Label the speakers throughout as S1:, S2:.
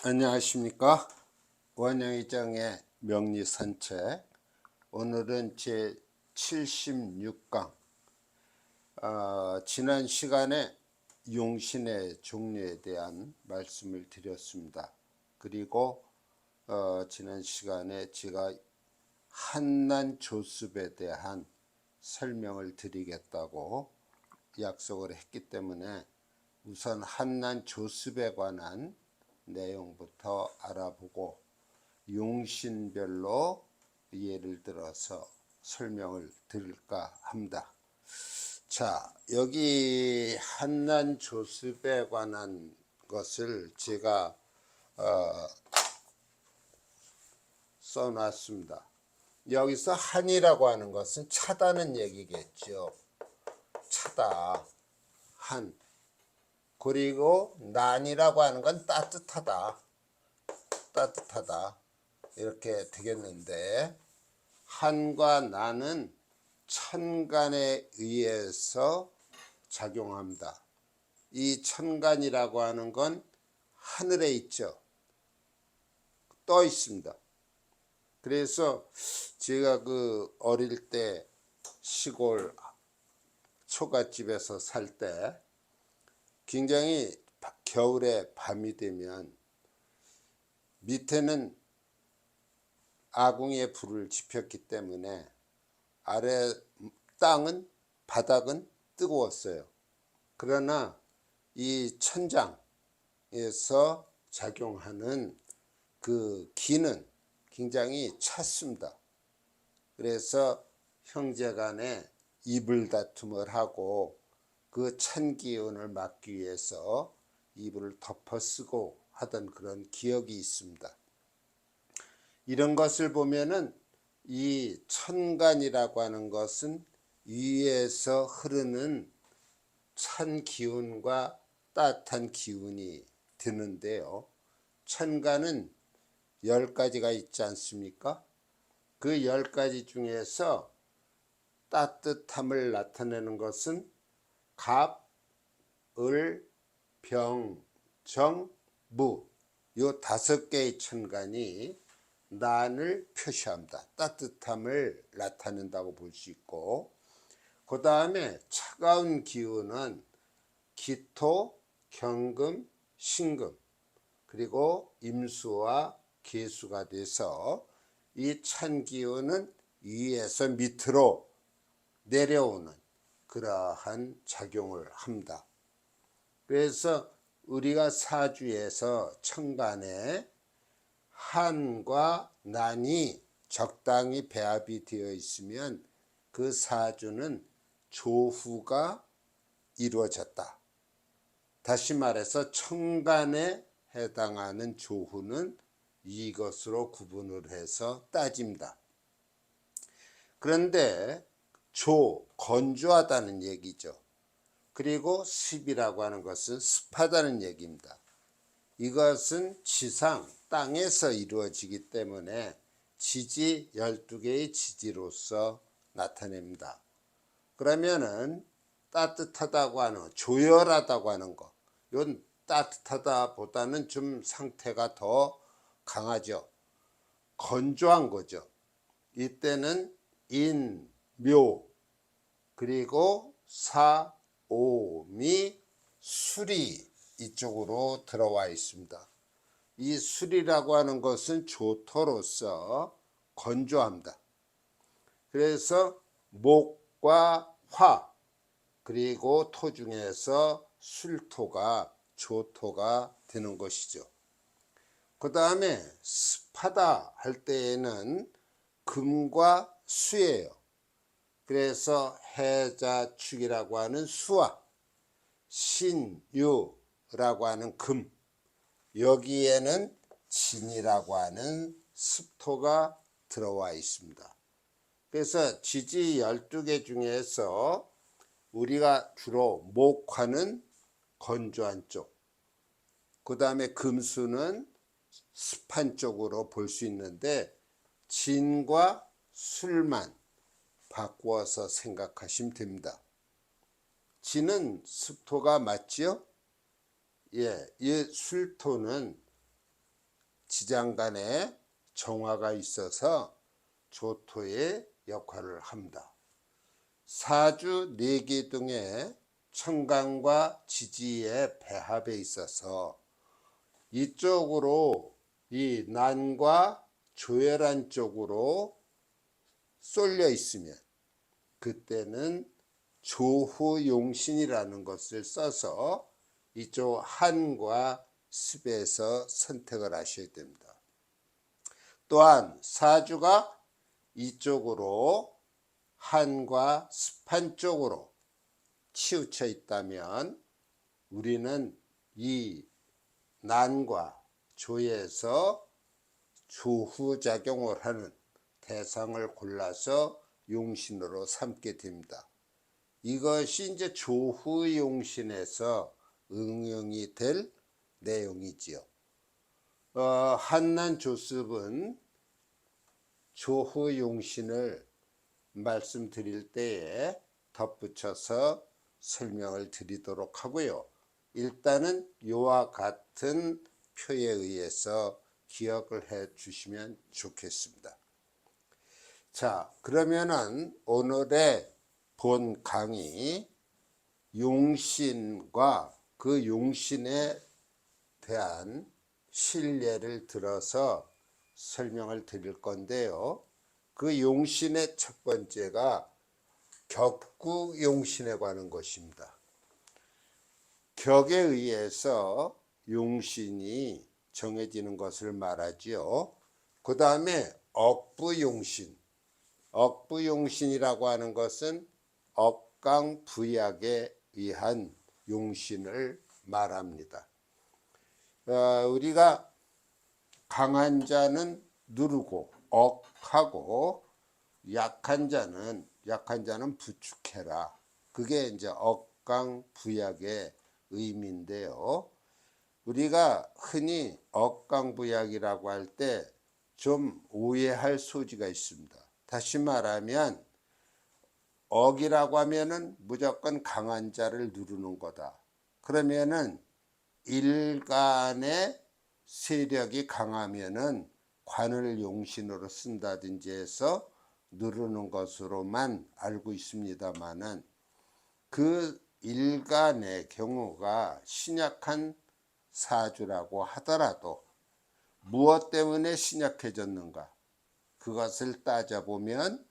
S1: 안녕하십니까. 원영의정의 명리산책. 오늘은 제 76강. 지난 시간에 용신의 종류에 대한 말씀을 드렸습니다. 그리고 지난 시간에 제가 한난조습에 대한 설명을 드리겠다고 약속을 했기 때문에 우선 한난조습에 관한 내용부터 알아보고 용신별로 예를 들어서 설명을 드릴까 합니다. 자, 여기 한난조습에 관한 것을 제가 써놨습니다. 여기서 한이라고 하는 것은 차다는 얘기겠죠. 차다, 한. 그리고 난이라고 하는 건 따뜻하다, 따뜻하다 이렇게 되겠는데, 한과 난은 천간에 의해서 작용합니다. 이 천간이라고 하는 건 하늘에 있죠. 떠 있습니다. 그래서 제가 어릴 때 시골 초가집에서 살 때 굉장히 겨울에 밤이 되면 밑에는 아궁이에 불을 지폈기 때문에 아래 땅은, 바닥은 뜨거웠어요. 그러나 이 천장에서 작용하는 그 기는 굉장히 찼습니다. 그래서 형제간에 이불 다툼을 하고 그 찬 기운을 막기 위해서 이불을 덮어 쓰고 하던 그런 기억이 있습니다. 이런 것을 보면은 이 천간이라고 하는 것은 위에서 흐르는 찬 기운과 따뜻한 기운이 드는데요. 천간은 10가지가 있지 않습니까? 그 10가지 중에서 따뜻함을 나타내는 것은 갑, 을, 병, 정, 무, 이 5개의 천간이 난을 표시합니다. 따뜻함을 나타낸다고 볼 수 있고, 그 다음에 차가운 기운은 기토, 경금, 신금, 그리고 임수와 계수가 돼서 이 찬 기운은 위에서 밑으로 내려오는 그러한 작용을 합니다. 그래서 우리가 사주에서 천간에 한과 난이 적당히 배합이 되어 있으면 그 사주는 조후가 이루어졌다. 다시 말해서 천간에 해당하는 조후는 이것으로 구분을 해서 따집니다. 그런데 건조하다는 얘기죠. 그리고 습이라고 하는 것은 습하다는 얘기입니다. 이것은 지상, 땅에서 이루어지기 때문에 지지 12개의 지지로서 나타냅니다. 그러면은 따뜻하다고 하는, 조열하다고 하는 거, 이건 따뜻하다 보다는 좀 상태가 더 강하죠. 건조한 거죠. 이때는 인, 묘, 그리고 사, 오, 미, 수리 이쪽으로 들어와 있습니다. 이 수리라고 하는 것은 조토로서 건조합니다. 그래서 목과 화, 그리고 토 중에서 술토가 조토가 되는 것이죠. 그 다음에 습하다 할 때에는 금과 수예요. 그래서 해자축이라고 하는 수와 신유라고 하는 금, 여기에는 진이라고 하는 습토가 들어와 있습니다. 그래서 지지 12개 중에서 우리가 주로 목화는 건조한 쪽, 그 다음에 금수는 습한 쪽으로 볼 수 있는데, 진과 술만 바꾸어서 생각하시면 됩니다. 진은 습토가 맞지요? 예, 이 술토는 지장 간의 정화가 있어서 조토의 역할을 합니다. 사주 내기둥의 천간과 지지의 배합에 있어서 이쪽으로 이 난과 조열한 쪽으로 쏠려 있으면 그때는 조후용신이라는 것을 써서 이쪽 한과 습에서 선택을 하셔야 됩니다. 또한 사주가 이쪽으로 한과 습한 쪽으로 치우쳐 있다면 우리는 이 난과 조에서 조후작용을 하는 대상을 골라서 용신으로 삼게 됩니다. 이것이 이제 조후용신에서 응용이 될 내용이지요. 한난조습은 조후용신을 말씀드릴 때에 덧붙여서 설명을 드리도록 하고요. 일단은 이와 같은 표에 의해서 기억을 해 주시면 좋겠습니다. 자, 그러면은 오늘의 본 강의 용신과 그 용신에 대한 실례를 들어서 설명을 드릴 건데요. 그 용신의 첫 번째가 격구용신에 관한 것입니다. 격에 의해서 용신이 정해지는 것을 말하지요. 그 다음에 억부용신. 억부용신이라고 하는 것은 억강부약에 의한 용신을 말합니다. 우리가 강한 자는 누르고 억하고 약한 자는 부축해라. 그게 이제 억강부약의 의미인데요. 우리가 흔히 억강부약이라고 할 때 좀 오해할 소지가 있습니다. 다시 말하면 억이라고 하면은 무조건 강한 자를 누르는 거다. 그러면은 일간의 세력이 강하면은 관을 용신으로 쓴다든지 해서 누르는 것으로만 알고 있습니다만은 그 일간의 경우가 신약한 사주라고 하더라도 무엇 때문에 신약해졌는가? 그것을 따져보면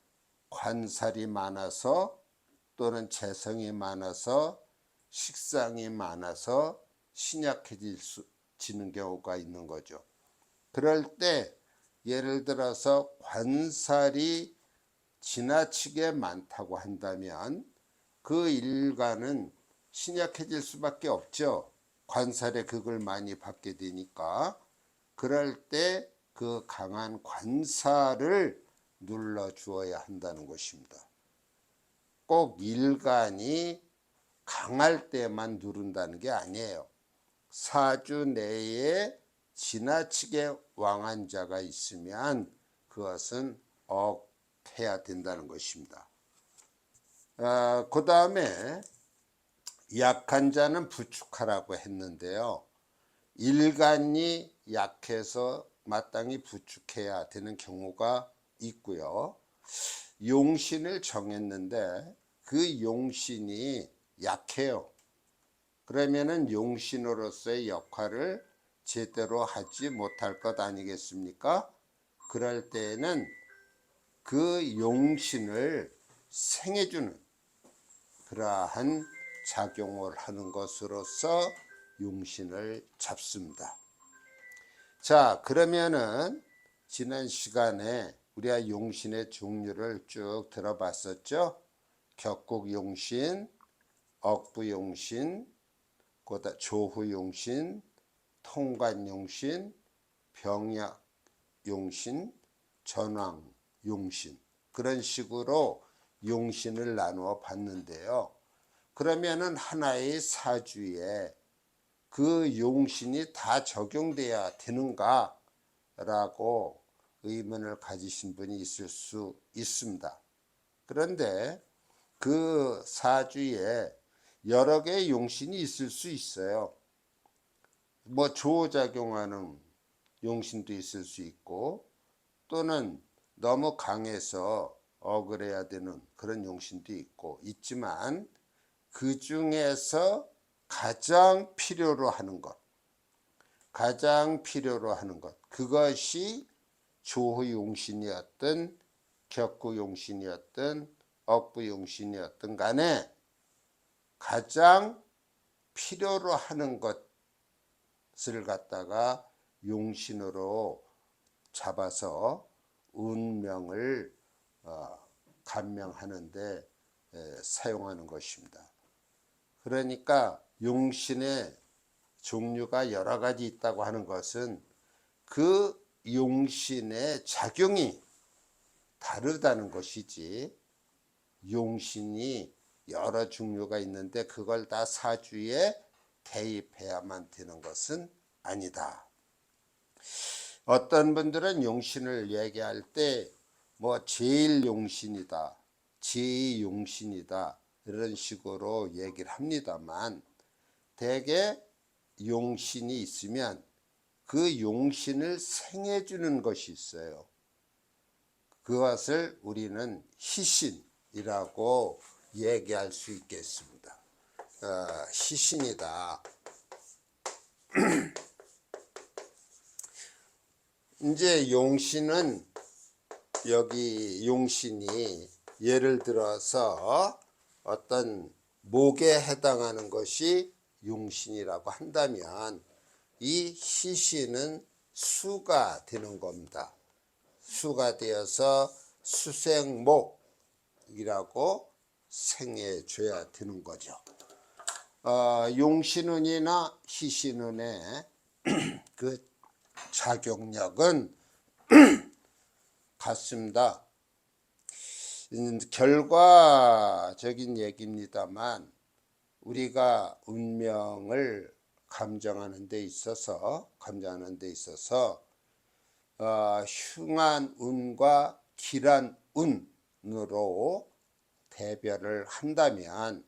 S1: 관살이 많아서 또는 재성이 많아서 식상이 많아서 신약해지는 경우가 있는 거죠. 그럴 때 예를 들어서 관살이 지나치게 많다고 한다면 그 일간은 신약해질 수밖에 없죠. 관살의 극을 많이 받게 되니까. 그럴 때 그 강한 관살을 눌러 주어야 한다는 것입니다. 꼭 일간이 강할 때만 누른다는 게 아니에요. 사주 내에 지나치게 왕한 자가 있으면 그것은 억해야 된다는 것입니다. 그 다음에 약한 자는 부축하라고 했는데요. 일간이 약해서 마땅히 부축해야 되는 경우가 있고요. 용신을 정했는데 그 용신이 약해요. 그러면은 용신으로서의 역할을 제대로 하지 못할 것 아니겠습니까? 그럴 때에는 그 용신을 생해주는 그러한 작용을 하는 것으로서 용신을 잡습니다. 자, 그러면은 지난 시간에 우리가 용신의 종류를 쭉 들어봤었죠. 격국용신, 억부용신, 조후용신, 통관용신, 병약용신, 전왕용신, 그런 식으로 용신을 나누어 봤는데요. 그러면은 하나의 사주에 그 용신이 다 적용돼야 되는가 라고 의문을 가지신 분이 있을 수 있습니다. 그런데 그 사주에 여러 개의 용신이 있을 수 있어요. 뭐 조작용하는 용신도 있을 수 있고, 또는 너무 강해서 억울해야 되는 그런 용신도 있지만 그 중에서 가장 필요로 하는 것, 그것이 조호용신이었든 격구용신이었든 억부용신이었든 간에 가장 필요로 하는 것을 갖다가 용신으로 잡아서 운명을 감명하는데 사용하는 것입니다. 그러니까 용신의 종류가 여러 가지 있다고 하는 것은 그 용신의 작용이 다르다는 것이지, 용신이 여러 종류가 있는데 그걸 다 사주에 대입해야만 되는 것은 아니다. 어떤 분들은 용신을 얘기할 때 뭐 제1용신이다, 제2용신이다 이런 식으로 얘기를 합니다만, 대개 용신이 있으면 그 용신을 생해주는 것이 있어요. 그것을 우리는 희신이라고 얘기할 수 있겠습니다. 희신이다. 이제 용신은, 여기 용신이 예를 들어서 어떤 목에 해당하는 것이 용신이라고 한다면, 이 희신은 수가 되는 겁니다. 수가 되어서 수생목이라고 생해줘야 되는 거죠. 용신운이나 희신운의 그 작용력은 같습니다. 결과적인 얘기입니다만, 우리가 운명을 감정하는 데 있어서 흉한운과 길한운으로 대별을 한다면,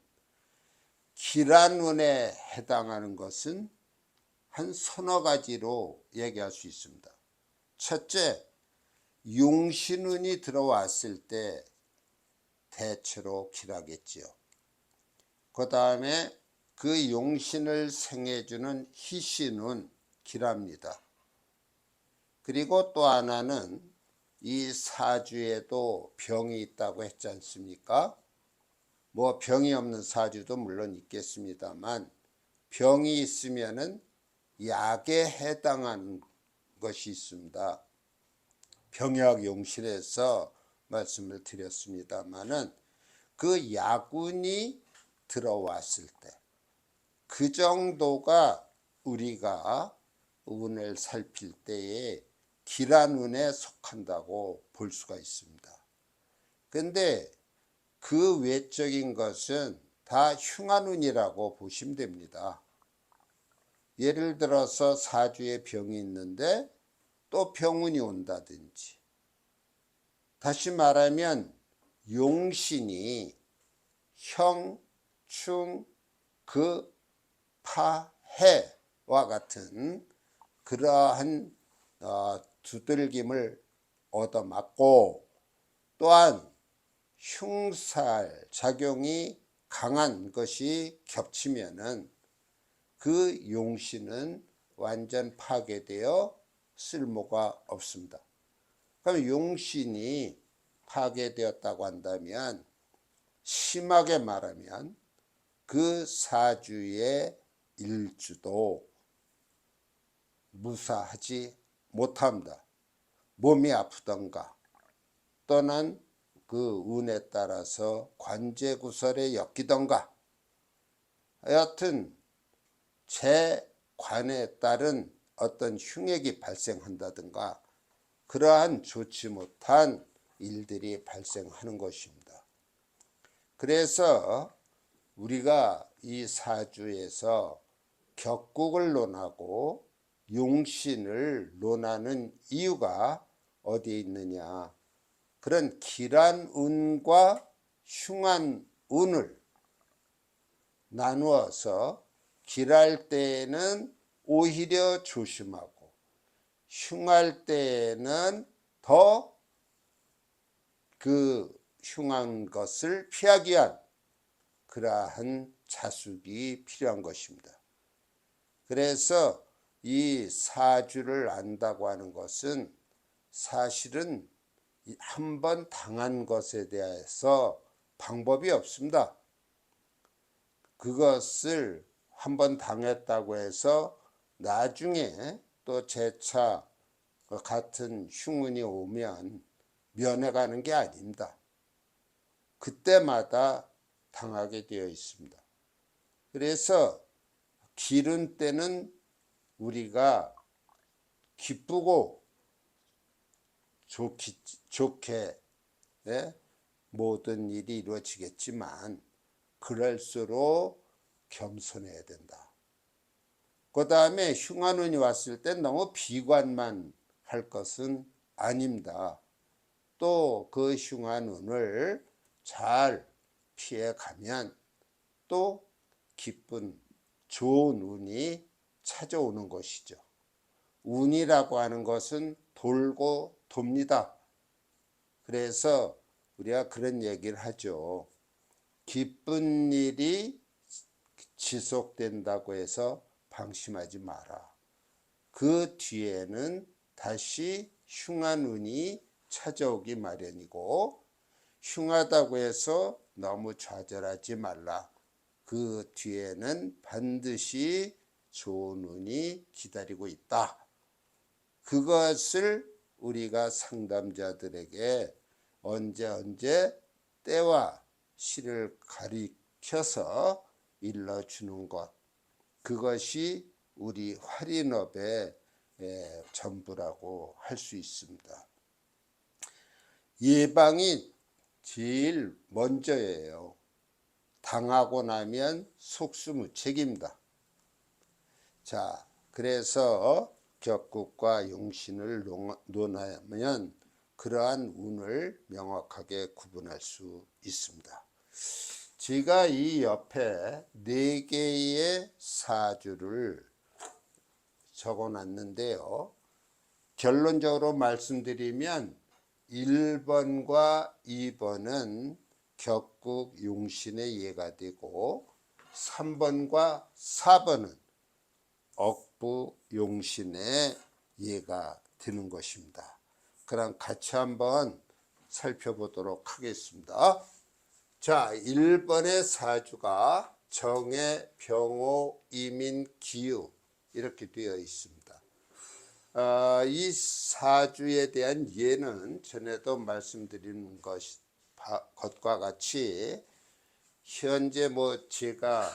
S1: 길한운에 해당하는 것은 한 서너 가지로 얘기할 수 있습니다. 첫째, 용신운이 들어왔을 때 대체로 길하겠지요. 그 다음에 그 용신을 생해주는 희신운, 길합니다. 그리고 또 하나는 이 사주에도 병이 있다고 했지 않습니까? 뭐 병이 없는 사주도 물론 있겠습니다만, 병이 있으면은 약에 해당하는 것이 있습니다. 병약용신에서 말씀을 드렸습니다마는, 그 약운이 들어왔을 때 그 정도가 우리가 운을 살필 때에 길한운에 속한다고 볼 수가 있습니다. 근데 그 외적인 것은 다 흉한운이라고 보시면 됩니다. 예를 들어서 사주에 병이 있는데 또 병운이 온다든지, 다시 말하면 용신이 형, 충, 그, 파, 해와 같은 그러한 두들김을 얻어맞고, 또한 흉살 작용이 강한 것이 겹치면은 그 용신은 완전 파괴되어 쓸모가 없습니다. 그럼 용신이 파괴되었다고 한다면, 심하게 말하면 그 사주의 일주도 무사하지 못합니다. 몸이 아프던가, 또는 그 운에 따라서 관제구설에 엮이던가, 하여튼 제 관에 따른 어떤 흉액이 발생한다든가, 그러한 좋지 못한 일들이 발생하는 것입니다. 그래서 우리가 이 사주에서 격국을 논하고 용신을 논하는 이유가 어디에 있느냐, 그런 길한운과 흉한운을 나누어서 길할 때에는 오히려 조심하고, 흉할 때에는 더 그 흉한 것을 피하기 위한 그러한 자숙이 필요한 것입니다. 그래서 이 사주를 안다고 하는 것은 사실은 한번 당한 것에 대해서 방법이 없습니다. 그것을 한번 당했다고 해서 나중에 또 재차 같은 흉운이 오면 면해가는 게 아닙니다. 그때마다 당하게 되어 있습니다. 그래서 기른 때는 우리가 기쁘고 좋게 모든 일이 이루어지겠지만 그럴수록 겸손해야 된다. 그 다음에 흉한 운이 왔을 때 너무 비관만 할 것은 아닙니다. 또 그 흉한 운을 잘 피해가면 또 기쁜 좋은 운이 찾아오는 것이죠. 운이라고 하는 것은 돌고 돕니다. 그래서 우리가 그런 얘기를 하죠. 기쁜 일이 지속된다고 해서 방심하지 마라. 그 뒤에는 다시 흉한 운이 찾아오기 마련이고, 흉하다고 해서 너무 좌절하지 말라. 그 뒤에는 반드시 좋은 운이 기다리고 있다. 그것을 우리가 상담자들에게 언제 때와 시를 가리켜서 일러주는 것, 그것이 우리 활인업의 전부라고 할 수 있습니다. 예방이 제일 먼저예요. 당하고 나면 속수무책입니다. 자, 그래서 격국과 용신을 논하면 그러한 운을 명확하게 구분할 수 있습니다. 제가 이 옆에 4개의 사주를 적어놨는데요. 결론적으로 말씀드리면 1번과 2번은 격국 용신의 예가 되고 3번과 4번은 억부 용신의 예가 되는 것입니다. 그럼 같이 한번 살펴보도록 하겠습니다. 자, 1번의 사주가 정해, 병호, 이민, 기유 이렇게 되어 있습니다. 이 사주에 대한 예는 전에도 말씀드린 것과 같이 현재 제가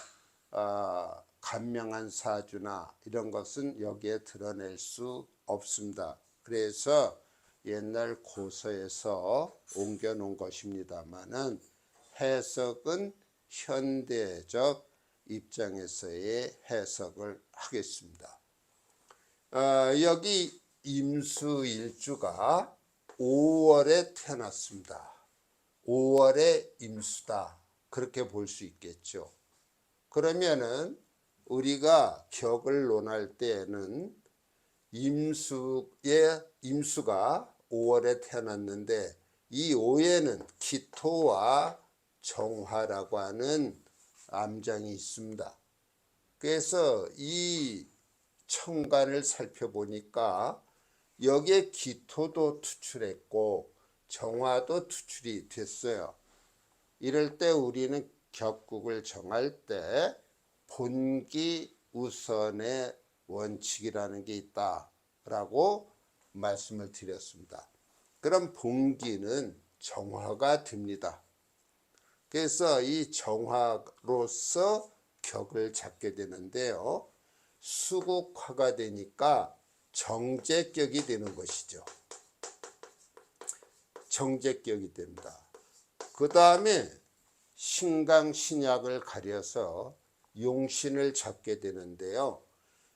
S1: 간명한 사주나 이런 것은 여기에 드러낼 수 없습니다. 그래서 옛날 고서에서 옮겨 놓은 것입니다만은 해석은 현대적 입장에서의 해석을 하겠습니다. 여기 임수일주가 5월에 태어났습니다. 5월에 임수다. 그렇게 볼 수 있겠죠. 그러면은 우리가 격을 논할 때에는 임수가 5월에 태어났는데 이 5에는 기토와 정화라고 하는 암장이 있습니다. 그래서 이 천간을 살펴보니까 여기에 기토도 투출했고 정화도 투출이 됐어요. 이럴 때 우리는 격국을 정할 때 본기 우선의 원칙이라는 게 있다라고 말씀을 드렸습니다. 그럼 본기는 정화가 됩니다. 그래서 이 정화로서 격을 잡게 되는데요. 수국화가 되니까 정제격이 되는 것이죠. 정제격이 됩니다. 그 다음에 신강신약을 가려서 용신을 잡게 되는데요.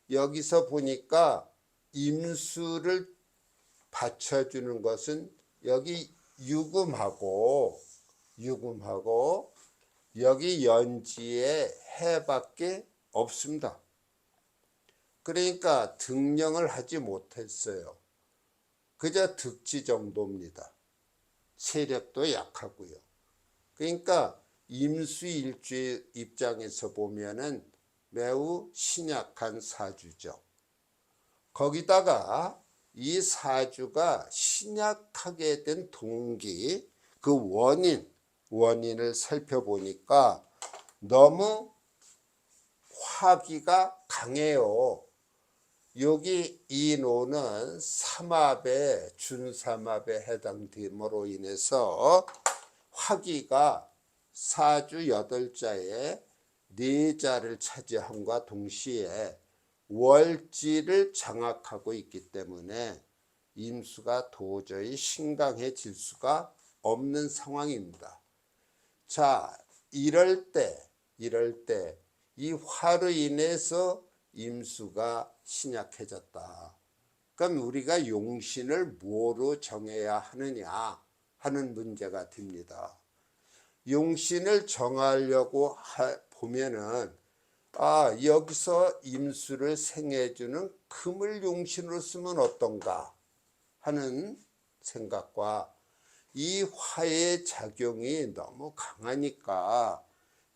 S1: 여기서 보니까 임수를 받쳐주는 것은 여기 유금하고 여기 연지의 해밖에 없습니다. 그러니까 등령을 하지 못했어요. 그저 득지 정도입니다. 세력도 약하고요. 그러니까 임수일주의 입장에서 보면은 매우 신약한 사주죠. 거기다가 이 사주가 신약하게 된 동기, 그 원인을 살펴보니까 너무 화기가 강해요. 여기 이 노는 삼합에 준삼합에 해당됨으로 인해서 화기가 사주 8자에 4자를 차지함과 동시에 월지를 장악하고 있기 때문에 임수가 도저히 신강해질 수가 없는 상황입니다. 자, 이럴 때 이 화로 인해서 임수가 신약해졌다. 그럼 우리가 용신을 뭐로 정해야 하느냐 하는 문제가 됩니다. 용신을 정하려고 보면은 여기서 임수를 생해주는 금을 용신으로 쓰면 어떤가 하는 생각과 이 화의 작용이 너무 강하니까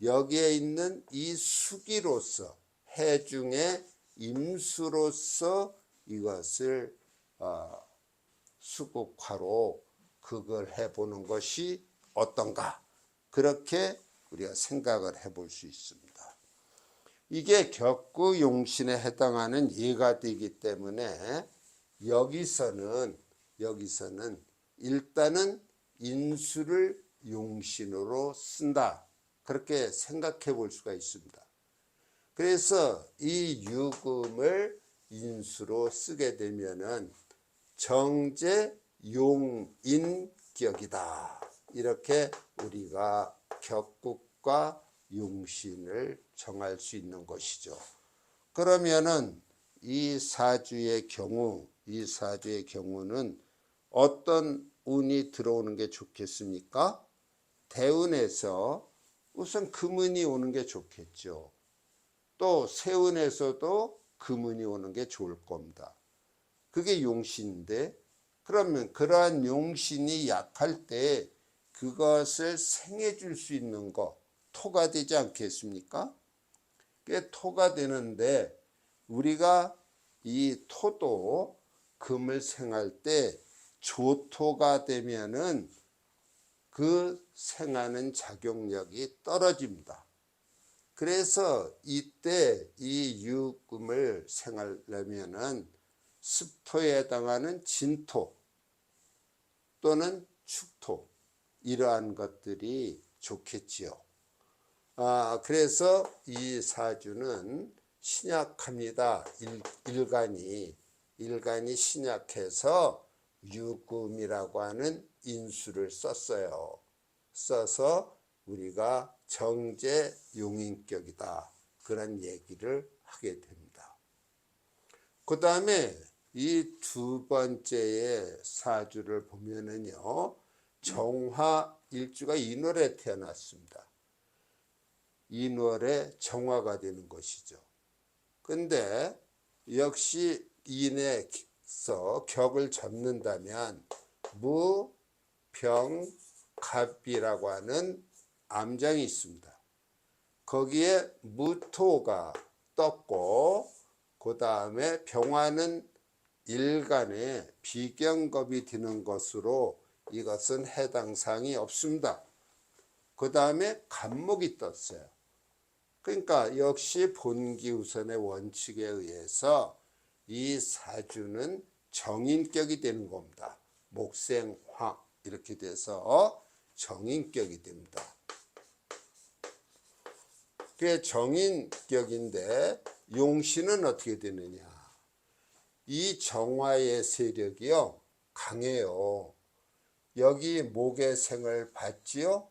S1: 여기에 있는 이 수기로서 해중의 임수로서 이것을 수국화로 극을 해보는 것이 어떤가, 그렇게 우리가 생각을 해볼 수 있습니다. 이게 격구용신에 해당하는 예가 되기 때문에 여기서는 일단은 인수를 용신으로 쓴다, 그렇게 생각해 볼 수가 있습니다. 그래서 이 유금을 인수로 쓰게 되면은 정제 용인격이다, 이렇게 우리가 격국과 용신을 정할 수 있는 것이죠. 그러면은 이 사주의 경우는 어떤 운이 들어오는 게 좋겠습니까? 대운에서 우선 금운이 오는 게 좋겠죠. 또 세운에서도 금운이 오는 게 좋을 겁니다. 그게 용신인데, 그러면 그러한 용신이 약할 때 그것을 생해 줄 수 있는 거, 토가 되지 않겠습니까? 그게 토가 되는데, 우리가 이 토도 금을 생할 때 조토가 되면은 그 생하는 작용력이 떨어집니다. 그래서 이때 이 유금을 생하려면은 습토에 해당하는 진토 또는 축토, 이러한 것들이 좋겠지요. 그래서 이 사주는 신약합니다. 일간이 신약해서 유금이라고 하는 인수를 썼어요. 써서 우리가 정제 용인격이다, 그런 얘기를 하게 됩니다. 그 다음에 이 두 번째의 사주를 보면은요, 정화 일주가 인월에 태어났습니다. 인월에 정화가 되는 것이죠. 근데 역시 인에서 격을 잡는다면 무, 병, 갑이라고 하는 암장이 있습니다. 거기에 무토가 떴고, 그 다음에 병화는 일간에 비경겁이 되는 것으로 이것은 해당 사항이 없습니다. 그 다음에 간목이 떴어요. 그러니까 역시 본기우선의 원칙에 의해서 이 사주는 정인격이 되는 겁니다. 목생화 이렇게 돼서 정인격이 됩니다. 그게 정인격인데 용신은 어떻게 되느냐? 이 정화의 세력이요, 강해요. 여기 목의 생을 받지요.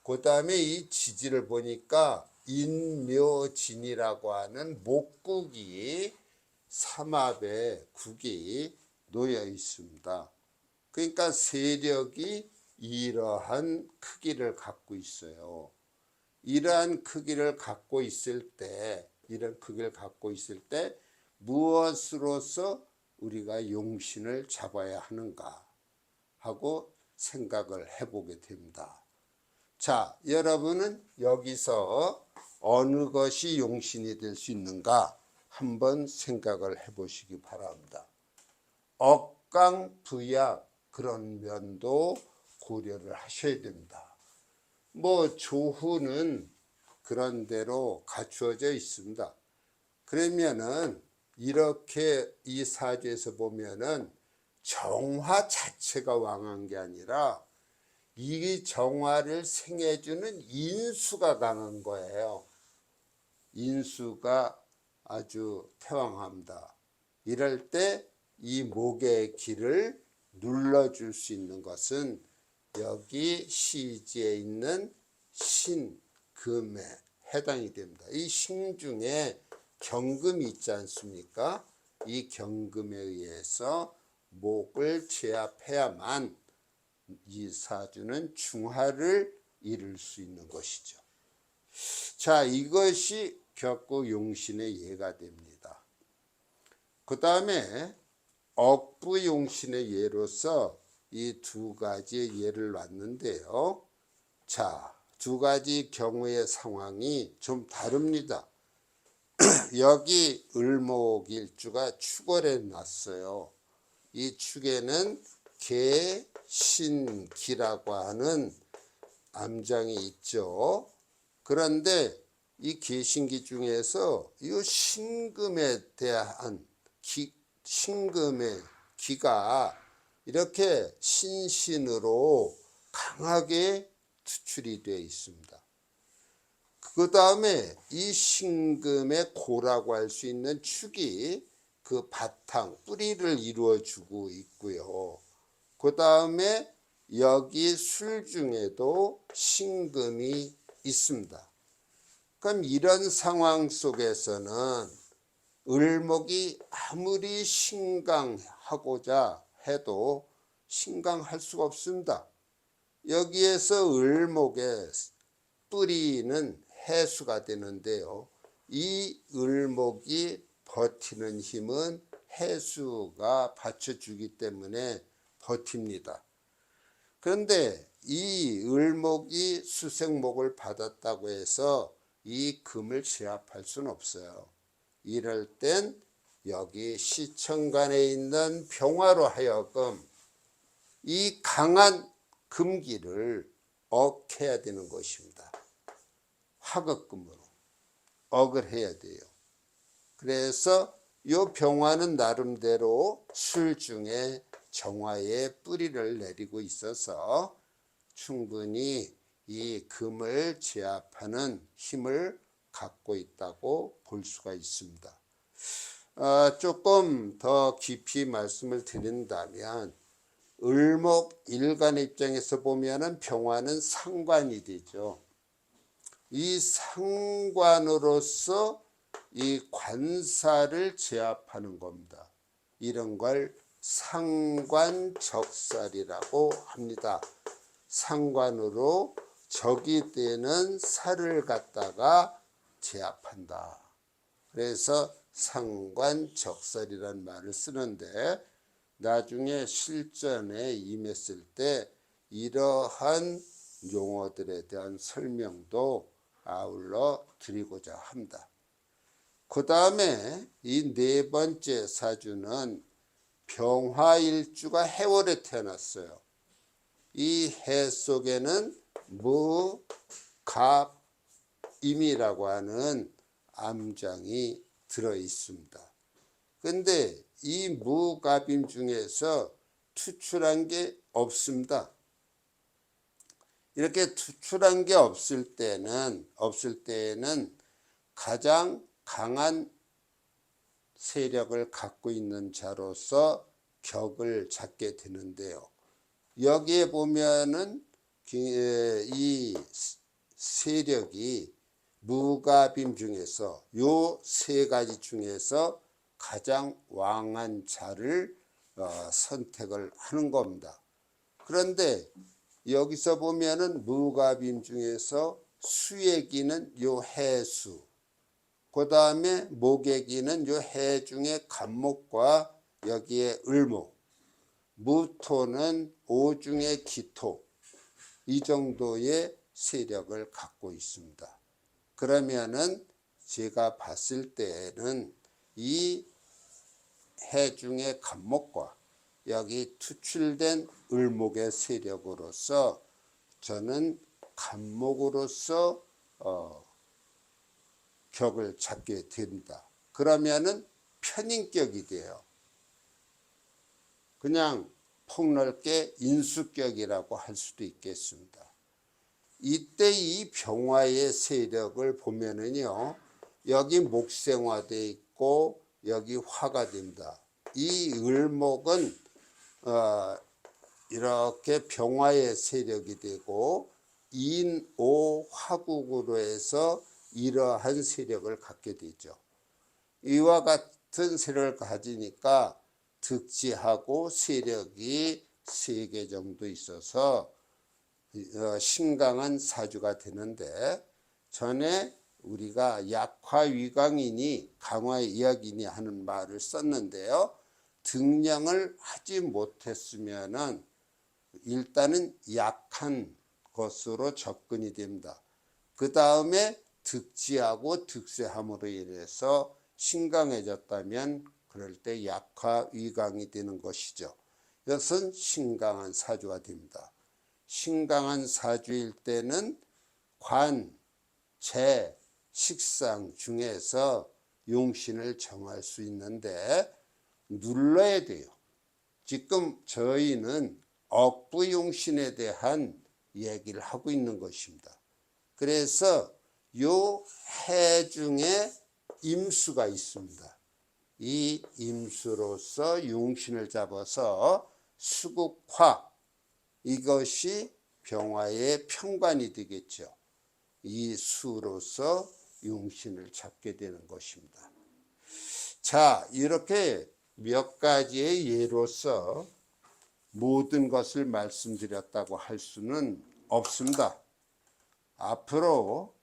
S1: 그 다음에 이 지지를 보니까 인묘진이라고 하는 목국이 삼합에 국이 놓여 있습니다. 그러니까 세력이 이러한 크기를 갖고 있어요. 이러한 크기를 갖고 있을 때 무엇으로서 우리가 용신을 잡아야 하는가 하고 생각을 해보게 됩니다. 자, 여러분은 여기서 어느 것이 용신이 될 수 있는가 한번 생각을 해보시기 바랍니다. 억강부약 그런 면도 고려를 하셔야 됩니다. 뭐 조후는 그런 대로 갖추어져 있습니다. 그러면은 이렇게 이 사주에서 보면은 정화 자체가 왕한 게 아니라 이 정화를 생해주는 인수가 강한 거예요. 인수가 아주 태왕합니다. 이럴 때 이 목의 길을 눌러줄 수 있는 것은 여기 시지에 있는 신금에 해당이 됩니다. 이 신 중에 경금이 있지 않습니까? 이 경금에 의해서 목을 제압해야만 이 사주는 중화를 이룰 수 있는 것이죠. 자, 이것이 격구 용신의 예가 됩니다. 그 다음에 억부 용신의 예로서 이 두 가지 예를 놨는데요. 자, 두 가지 경우의 상황이 좀 다릅니다. 여기 을목일주가 축월에 났어요. 이 축에는 개신기라고 하는 암장이 있죠. 그런데 이 개신기 중에서 이 신금에 대한 신금의 기가 이렇게 신신으로 강하게 투출이 되어 있습니다. 그 다음에 이 신금의 고라고 할 수 있는 축이 그 바탕, 뿌리를 이루어주고 있고요. 그 다음에 여기 술 중에도 신금이 있습니다. 그럼 이런 상황 속에서는 을목이 아무리 신강하고자 해도 신강할 수가 없습니다. 여기에서 을목의 뿌리는 해수가 되는데요. 이 을목이 버티는 힘은 해수가 받쳐주기 때문에 버팁니다. 그런데 이 을목이 수생목을 받았다고 해서 이 금을 제압할 수는 없어요. 이럴 땐 여기 시천간에 있는 병화로 하여금 이 강한 금기를 억해야 되는 것입니다. 화극금으로 억을 해야 돼요. 그래서 이 병화는 나름대로 술 중에 정화의 뿌리를 내리고 있어서 충분히 이 금을 제압하는 힘을 갖고 있다고 볼 수가 있습니다. 조금 더 깊이 말씀을 드린다면 을목 일간의 입장에서 보면은 병화는 상관이 되죠. 이 상관으로서 이 관사를 제압하는 겁니다. 이런 걸 상관적살이라고 합니다. 상관으로 적이 되는 살을 갖다가 제압한다. 그래서 상관적살이라는 말을 쓰는데 나중에 실전에 임했을 때 이러한 용어들에 대한 설명도 아울러 드리고자 합니다. 그 다음에 이 네 번째 사주는 병화일주가 해월에 태어났어요. 이 해 속에는 무갑임이라고 하는 암장이 들어 있습니다. 근데 이 무갑임 중에서 투출한 게 없습니다. 이렇게 투출한 게 없을 때는 가장 강한 세력을 갖고 있는 자로서 격을 잡게 되는데요. 여기에 보면은 이 세력이 무갑임 중에서 요 세 가지 중에서 가장 왕한 자를 선택을 하는 겁니다. 그런데 여기서 보면은 무갑임 중에서 수의 기는 요 해수, 그 다음에 목액이는 요 해중의 간목과 여기에 을목, 무토는 오중의 기토, 이 정도의 세력을 갖고 있습니다. 그러면은 제가 봤을 때는 이 해중의 간목과 여기 투출된 을목의 세력으로서 저는 간목으로서 격을 잡게 됩니다. 그러면은 편인격이 돼요. 그냥 폭넓게 인수격이라고 할 수도 있겠습니다. 이때 이 병화의 세력을 보면은요, 여기 목생화되어 있고 여기 화가 됩니다. 이 을목은 이렇게 병화의 세력이 되고 인오 화국으로 해서 이러한 세력을 갖게 되죠. 이와 같은 세력을 가지니까 득지하고 세력이 3개 정도 있어서 신강한 사주가 되는데, 전에 우리가 약화위강이니 강화이약이니 하는 말을 썼는데요. 등량을 하지 못했으면은 일단은 약한 것으로 접근이 됩니다. 그 다음에 득지하고 득세함으로 인해서 신강해졌다면 그럴 때 약화위강이 되는 것이죠. 이것은 신강한 사주가 됩니다. 신강한 사주일 때는 관, 재, 식상 중에서 용신을 정할 수 있는데 눌러야 돼요. 지금 저희는 억부용신에 대한 얘기를 하고 있는 것입니다. 그래서 요 해 중에 임수가 있습니다. 이 임수로서 용신을 잡아서 수국화, 이것이 병화의 편관이 되겠죠. 이 수로서 용신을 잡게 되는 것입니다. 자, 이렇게 몇 가지의 예로서 모든 것을 말씀드렸다고 할 수는 없습니다. 앞으로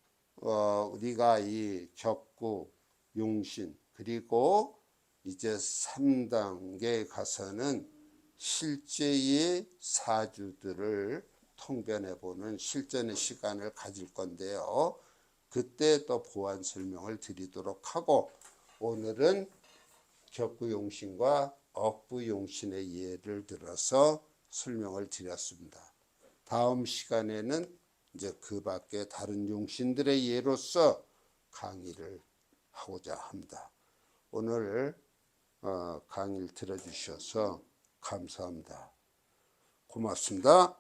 S1: 우리가 이 격구, 용신, 그리고 이제 3단계에 가서는 실제의 사주들을 통변해보는 실전의 시간을 가질 건데요. 그때 또 보완 설명을 드리도록 하고, 오늘은 격구용신과 억부용신의 예를 들어서 설명을 드렸습니다. 다음 시간에는 이제 그 밖에 다른 용신들의 예로서 강의를 하고자 합니다. 오늘 강의를 들어주셔서 감사합니다. 고맙습니다.